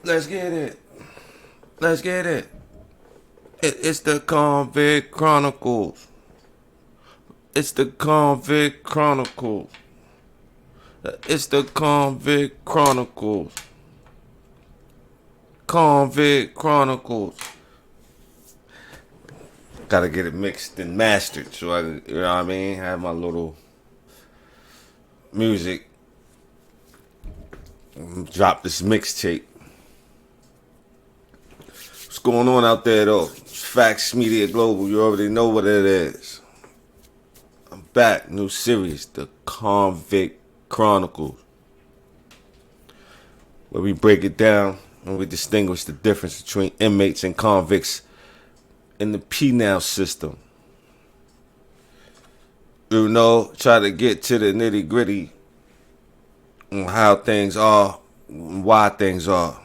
Let's get it. Let's get it. It's the Convict Chronicles. It's the Convict Chronicles. It's the Convict Chronicles. Convict Chronicles. Gotta get it mixed and mastered so I, you know what I mean, have my little music. Drop this mixtape. What's going on out there though? It's Facts Media Global. You already know what it is. I'm back. New series, the Convict Chronicles, where we break it down and we distinguish the difference between inmates and convicts in the penal system. You know, try to get to the nitty gritty on how things are, and why things are.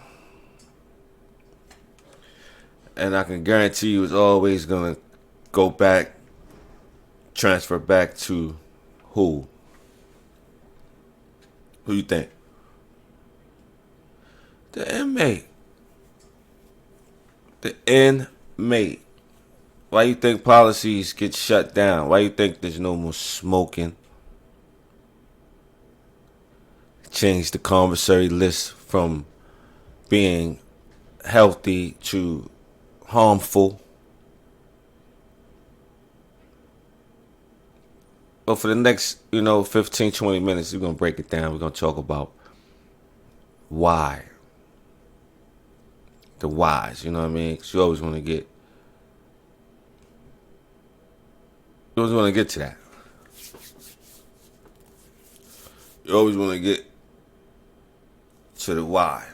And I can guarantee you it's always going to go back, transfer back to who? Who you think? The inmate. The inmate. Why you think policies get shut down? Why you think there's no more smoking? Change the commissary list from being healthy to harmful. But for the next, 15, 20 minutes, we're going to break it down. We're going to talk about why. The whys, you know what I mean? Because you always want to get to that. You always want to get to the why.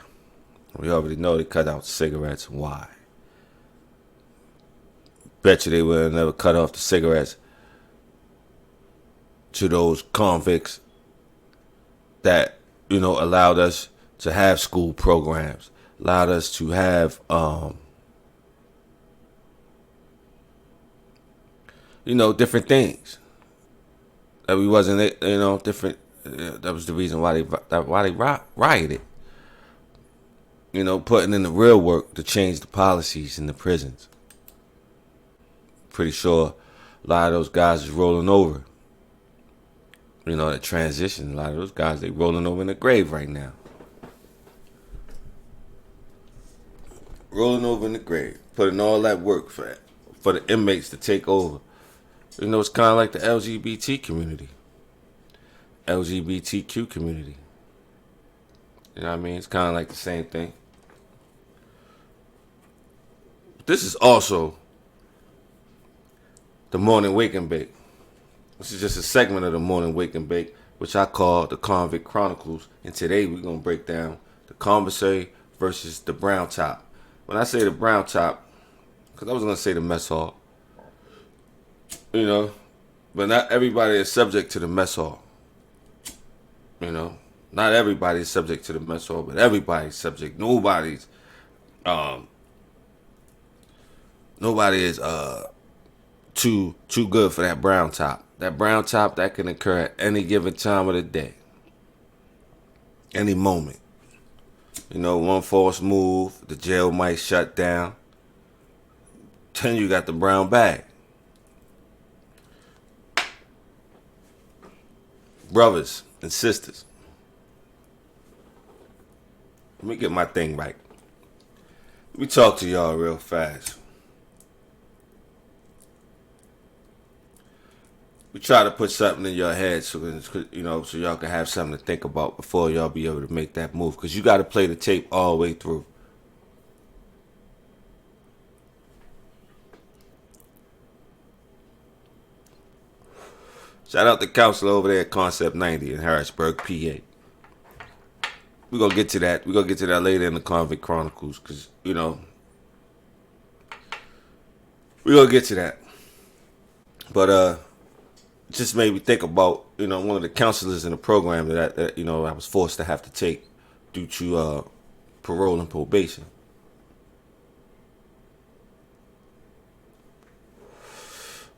We already know they cut out cigarettes and why. Bet you they would have never cut off the cigarettes to those convicts that, allowed us to have school programs, allowed us to have, different things that we wasn't, different. That was the reason why they rioted. Putting in the real work to change the policies in the prisons. Pretty sure a lot of those guys is rolling over. That transition, a lot of those guys, they rolling over in the grave right now. Rolling over in the grave. Putting all that work for the inmates to take over. It's kind of like the LGBT community. LGBTQ community. You know what I mean? It's kind of like the same thing. This is also the Morning Wake and Bake. This is just a segment of the Morning Wake and Bake, which I call the Convict Chronicles. And today we're going to break down the commissary versus the brown top. When I say the brown top, because I was going to say the mess hall, but not everybody is subject to the mess hall. Not everybody is subject to the mess hall, but everybody's subject. Nobody is too good for that brown top. That brown top, that can occur at any given time of the day. Any moment. One false move, the jail might shut down. Then you got the brown bag. Brothers and sisters. Let me get my thing right. Let me talk to y'all real fast. We try to put something in your head so y'all can have something to think about before y'all be able to make that move. Because you got to play the tape all the way through. Shout out to counselor over there at Concept 90 in Harrisburg, PA. We're going to get to that. We're going to get to that later in the Convict Chronicles. Because, we're going to get to that. But, just made me think about, one of the counselors in the program that I was forced to have to take due to parole and probation.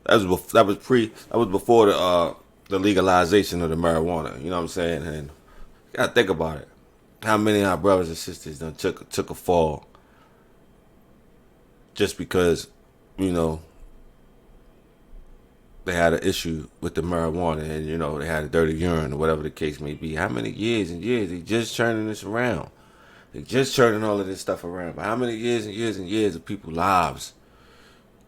That was before the legalization of the marijuana. You know what I'm saying? And you gotta think about it. How many of our brothers and sisters done took a fall just because, you know, they had an issue with the marijuana and, you know, they had a dirty urine or whatever the case may be. How many years and years they just turning this around? They just turning all of this stuff around. But how many years and years and years of people's lives,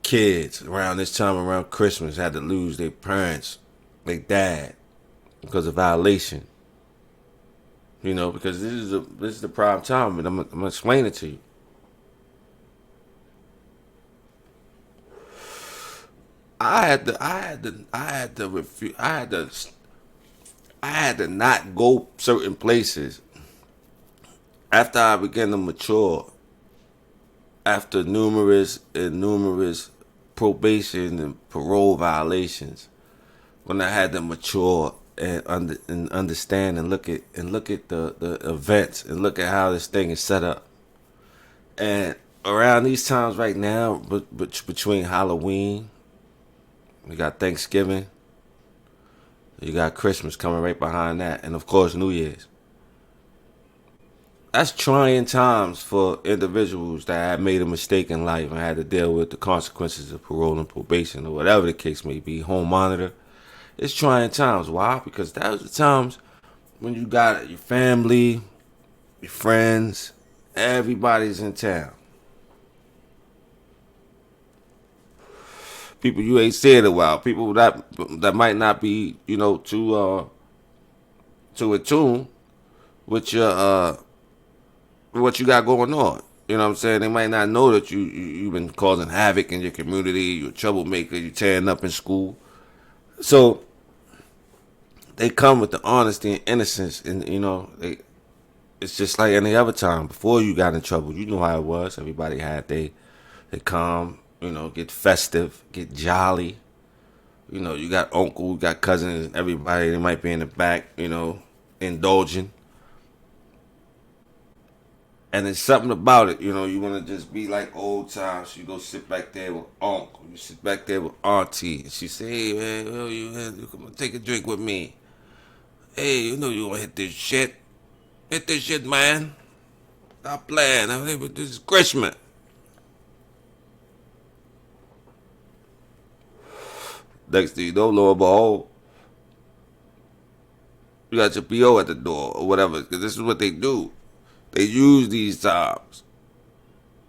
kids around this time, around Christmas, had to lose their parents, their dad, because of violation? You know, because this is the prime time, and I'm gonna explain it to you. I had to not go certain places after I began to mature. After numerous probation and parole violations, when I had to mature and understand and look at the events and look at how this thing is set up. And around these times right now, between Halloween, we got Thanksgiving, you got Christmas coming right behind that, and of course New Year's. That's trying times for individuals that had made a mistake in life and had to deal with the consequences of parole and probation or whatever the case may be, home monitor. It's trying times. Why? Because that was the times when you got your family, your friends, everybody's in town. People you ain't seen in a while. People that might not be, you know, too attuned with your what you got going on. You know what I'm saying? They might not know that you've been causing havoc in your community. You're a troublemaker. You're tearing up in school. So they come with the honesty and innocence, and you know it's just like any other time. Before you got in trouble, you know how it was. Everybody had they calm, you know, get festive, get jolly. You know, you got uncle, you got cousins, and everybody. They might be in the back, you know, indulging. And there's something about it, you know, you want to just be like old times. You go sit back there with uncle. You sit back there with auntie. And she say, hey, man, you come take a drink with me. Hey, you know you want to hit this shit. Hit this shit, man. Stop playing. This is Christmas. Next thing you know, lo and behold, you got your PO at the door or whatever. Because this is what they do. They use these times.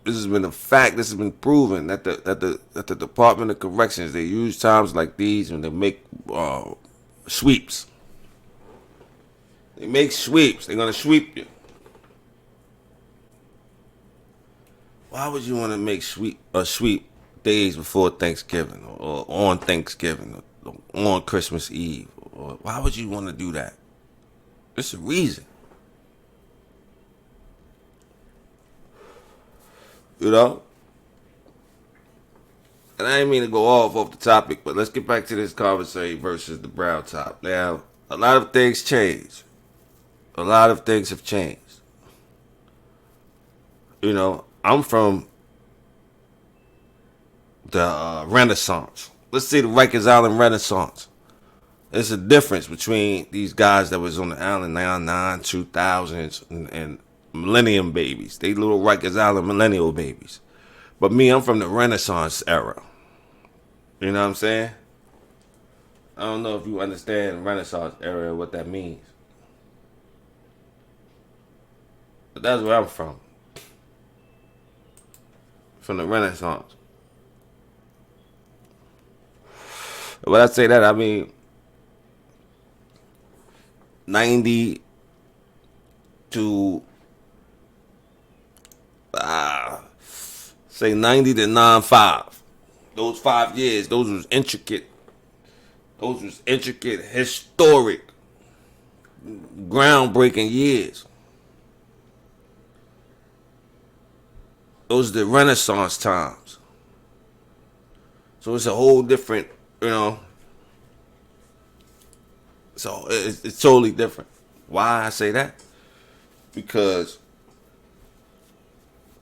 This has been a fact. This has been proven that the Department of Corrections, they use times like these when they make sweeps. They make sweeps. They're gonna sweep you. Why would you want to make sweep days before Thanksgiving or on Thanksgiving or on Christmas Eve? Or why would you want to do that? There's a reason. You know? And I didn't mean to go off the topic, but let's get back to this conversation versus the brown top. Now, a lot of things change. A lot of things have changed. You know, I'm from the Renaissance. Let's say the Rikers Island Renaissance. There's a difference between these guys that was on the island now, 2000s, and millennium babies. They little Rikers Island millennial babies. But me, I'm from the Renaissance era. You know what I'm saying? I don't know if you understand Renaissance era, what that means. But that's where I'm from. From the Renaissance. When I say that, I mean 90 to say 90 to 95. Those 5 years, those was intricate. Those was intricate, historic, groundbreaking years. Those are the Renaissance times. So it's a whole different, you know. So it's totally different. Why I say that? Because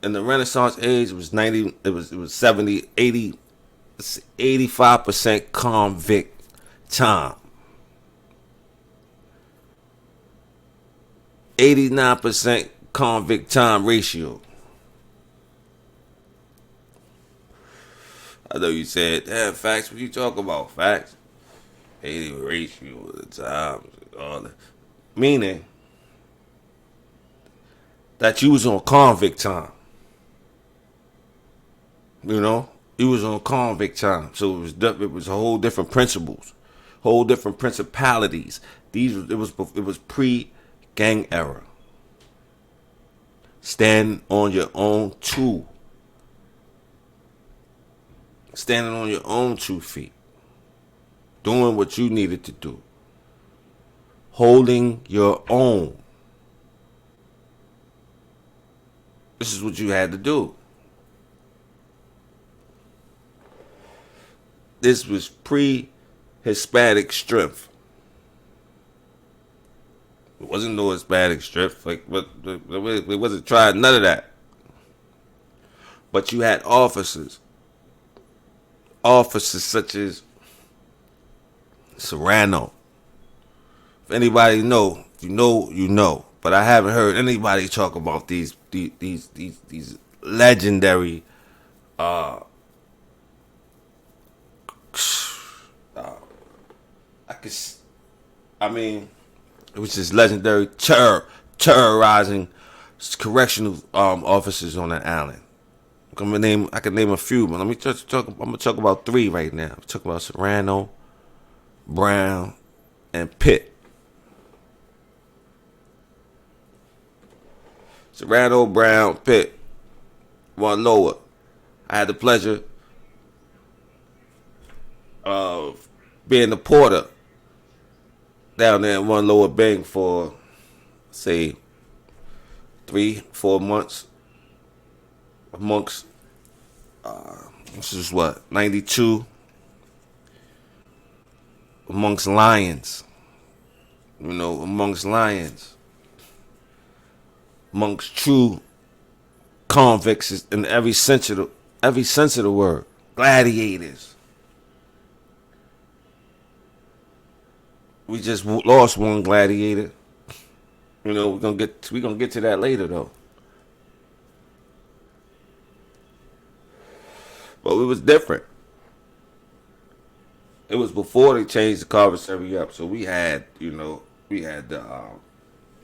in the Renaissance age, it was 90, it was 70, 80, 85% convict time. 89% convict time ratio. I know you said, damn, facts, what you talk about? Facts. 80 ratio of the time. All that. Meaning that you was on convict time. You know? You was on convict time. So it was a whole different principles. Whole different principalities. It was pre-gang era. Stand on your own two. Standing on your own 2 feet. Doing what you needed to do. Holding your own. This is what you had to do. This was pre-Hispanic strength. It wasn't no Hispanic strength. Like, it wasn't trying none of that. But you had officers. Officers such as Serrano. If anybody know, if you know, you know. But I haven't heard anybody talk about these legendary I mean, it was just legendary terrorizing correctional officers on that island. I can name a few, but let me just talk. I'm gonna talk about 3 right now. I'm talking about Serrano, Brown, and Pitt. Serrano, Brown, Pitt, one lower. I had the pleasure of being the porter down there in one lower bank for, say, 3-4 months amongst, this is what, 92, amongst lions, amongst lions, amongst true convicts in every sense of the word, gladiators. We just lost one gladiator. We're gonna get to that later though. But it was different. It was before they changed the commissary up, so we had the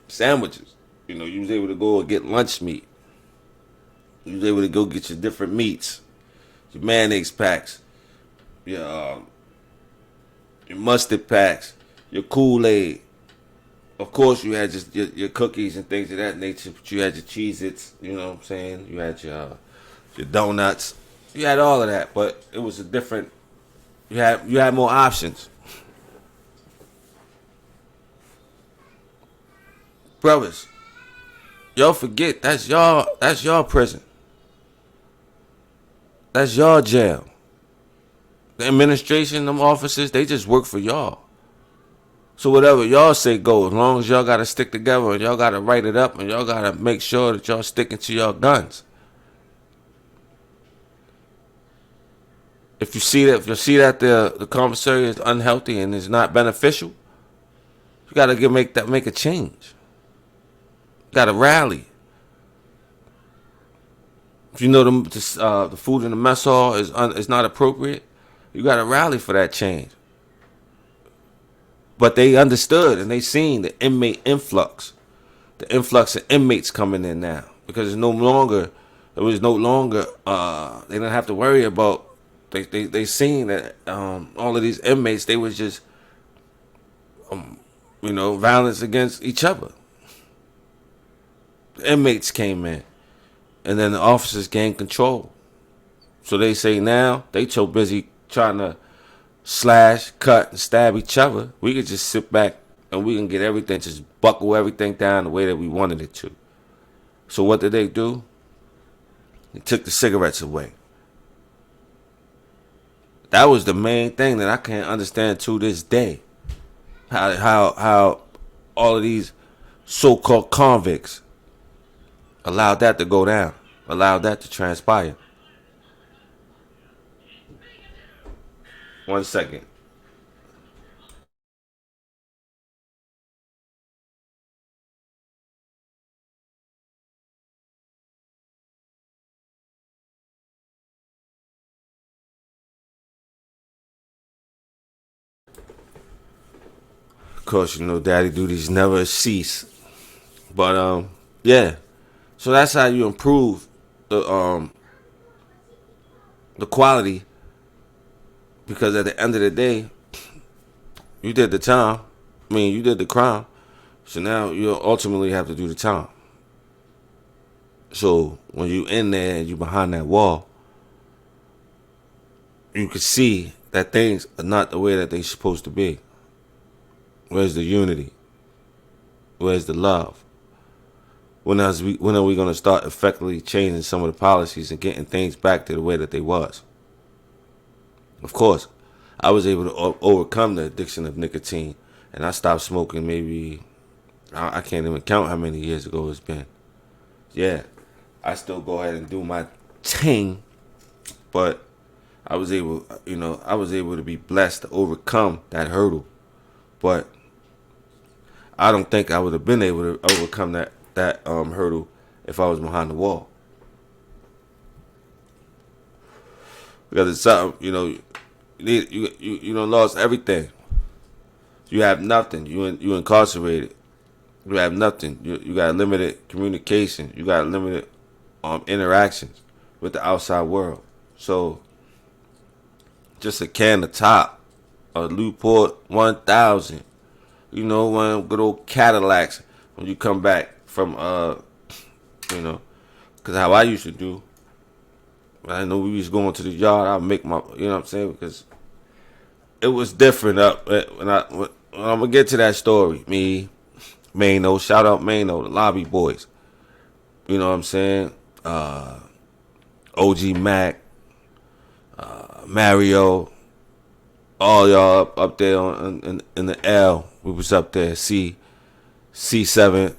sandwiches. You was able to go and get lunch meat. You was able to go get your different meats, your mayonnaise packs, your mustard packs, your Kool-Aid. Of course, you had just your cookies and things of that nature, but you had your Cheez-Its, you know what I'm saying? You had your donuts. You had all of that, but it was a different, you had more options. Brothers, y'all forget, that's y'all prison. That's y'all jail. The administration, them officers, they just work for y'all. So whatever y'all say goes, as long as y'all gotta stick together and y'all gotta write it up and y'all gotta make sure that y'all sticking to your guns. If you see that the commissary is unhealthy and is not beneficial, you gotta make a change. You gotta rally. If you know the food in the mess hall is not appropriate, you gotta rally for that change. But they understood and they seen the inmate influx, the influx of inmates coming in now because it was no longer. They didn't have to worry about. They seen that all of these inmates, they was just violence against each other. The inmates came in, and then the officers gained control. So they say now they so busy trying to slash, cut, and stab each other, we could just sit back and we can get everything, just buckle everything down the way that we wanted it to. So what did they do? They took the cigarettes away. That was the main thing that I can't understand to this day. How all of these so-called convicts allowed that to go down, allowed that to transpire. 1 second. course, daddy duties never cease. But yeah. So that's how you improve the quality, because at the end of the day, you did the time. I mean, you did the crime. So now you ultimately have to do the time. So when you in there and you behind that wall, you can see that things are not the way that they supposed to be. Where's the unity? Where's the love? When are we going to start effectively changing some of the policies and getting things back to the way that they was? Of course, I was able to overcome the addiction of nicotine, and I stopped smoking maybe, I can't even count how many years ago it's been. Yeah, I still go ahead and do my thing, but I was able to be blessed to overcome that hurdle. But I don't think I would have been able to overcome that hurdle if I was behind the wall. Because it's something, you done lost everything. You have nothing. You incarcerated. You have nothing. You got limited communication. You got limited interactions with the outside world. So just a can of top, a Newport 1000, one good old Cadillacs when you come back from because how I used to do. I know we was going to the yard. I'd make my, you know what I'm saying, because it was different up when I'm gonna get to that story. Me, Mano, shout out Mano, the Lobby Boys. You know what I'm saying? OG Mac, Mario, all y'all up there in the L. We was up there, C7,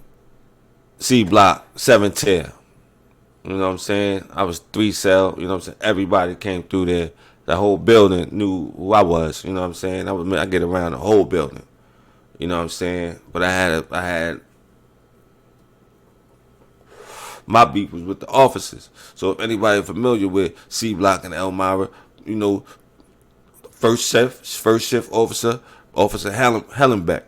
C block, 7 tier. You know what I'm saying? I was 3 cell. You know what I'm saying? Everybody came through there. The whole building knew who I was. You know what I'm saying? I get around the whole building. You know what I'm saying? But I had my beef was with the officers. So if anybody familiar with C block and Elmira, first shift officer Hellenbeck.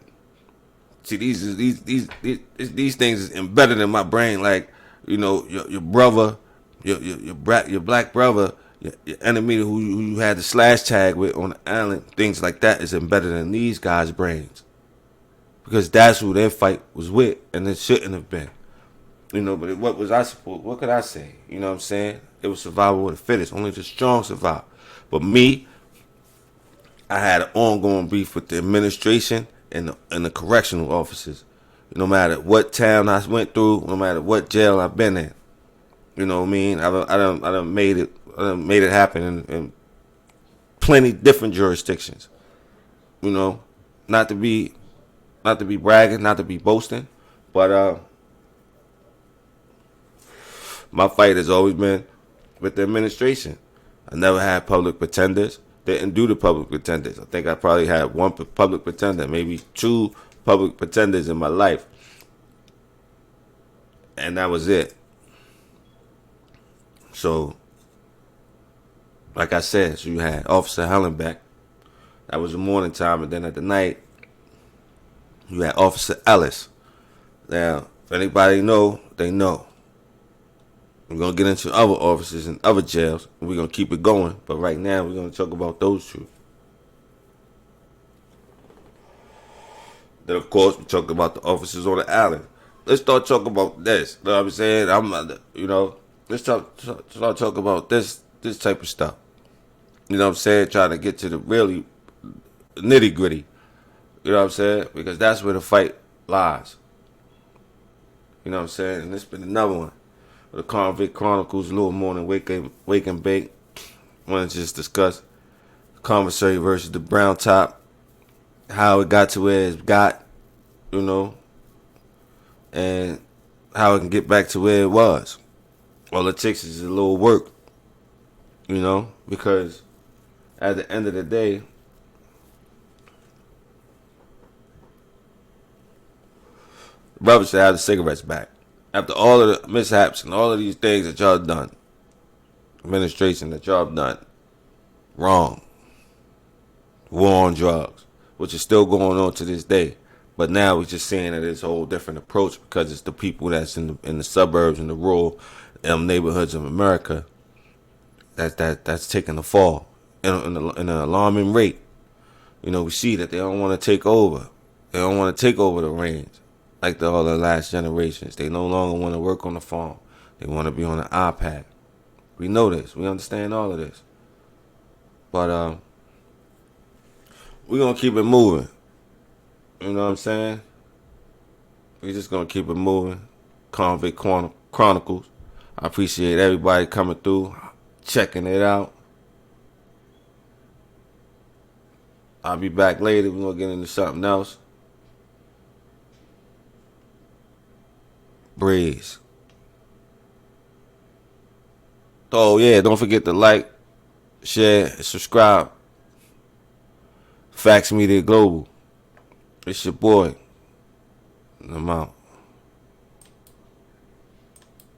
See, these things is embedded in my brain, like, your brother, your black brother, your enemy who you had the slash tag with on the island, things like that is embedded in these guys' brains, because that's who their fight was with, and it shouldn't have been. But what was I supposed? What could I say? You know what I'm saying? It was survival of the fittest. Only the strong survive. But me, I had an ongoing beef with the administration and the correctional officers. No matter what town I went through, no matter what jail I've been in, you know what I mean. I done made it happen in plenty different jurisdictions. Not to be bragging, not to be boasting, but my fight has always been with the administration. I never had public pretenders. Didn't do the public pretenders. I think I probably had one public pretender, maybe 2 public pretenders in my life, and that was it. So, like I said, so you had Officer Hellenbeck. That was the morning time, and then at the night, you had Officer Ellis. Now, if anybody know, they know. We're going to get into other officers and other jails, and we're going to keep it going. But right now, we're going to talk about those 2. Then, of course, we talked about the officers on the island. Let's start talking about this. You know what I'm saying? Let's start talking about this type of stuff. You know what I'm saying? Trying to get to the really nitty gritty. You know what I'm saying? Because that's where the fight lies. You know what I'm saying? And it's been another one. The Convict Chronicles, Little Morning, Wake and Bake. I want to just discuss the commissary versus the brown top, how it got to where it's got, and how it can get back to where it was. All it takes is a little work, because at the end of the day, the brothers should have the cigarettes back. After all of the mishaps and all of these things that y'all done, administration that y'all done wrong, war on drugs, which is still going on to this day. But now we're just seeing that it's a whole different approach because it's the people that's in the suburbs and the rural neighborhoods of America that's taking the fall in an alarming rate. You know, we see that they don't want to take over. They don't want to take over the reins like all the last generations. They no longer want to work on the farm. They want to be on the iPad. We know this. We understand all of this. But we're going to keep it moving. You know what I'm saying? We're just going to keep it moving. Convict Chronicles. I appreciate everybody coming through, checking it out. I'll be back later. We're going to get into something else. Breeze. Oh, yeah. Don't forget to like, share, and subscribe. Facts Media Global. It's your boy. I'm out.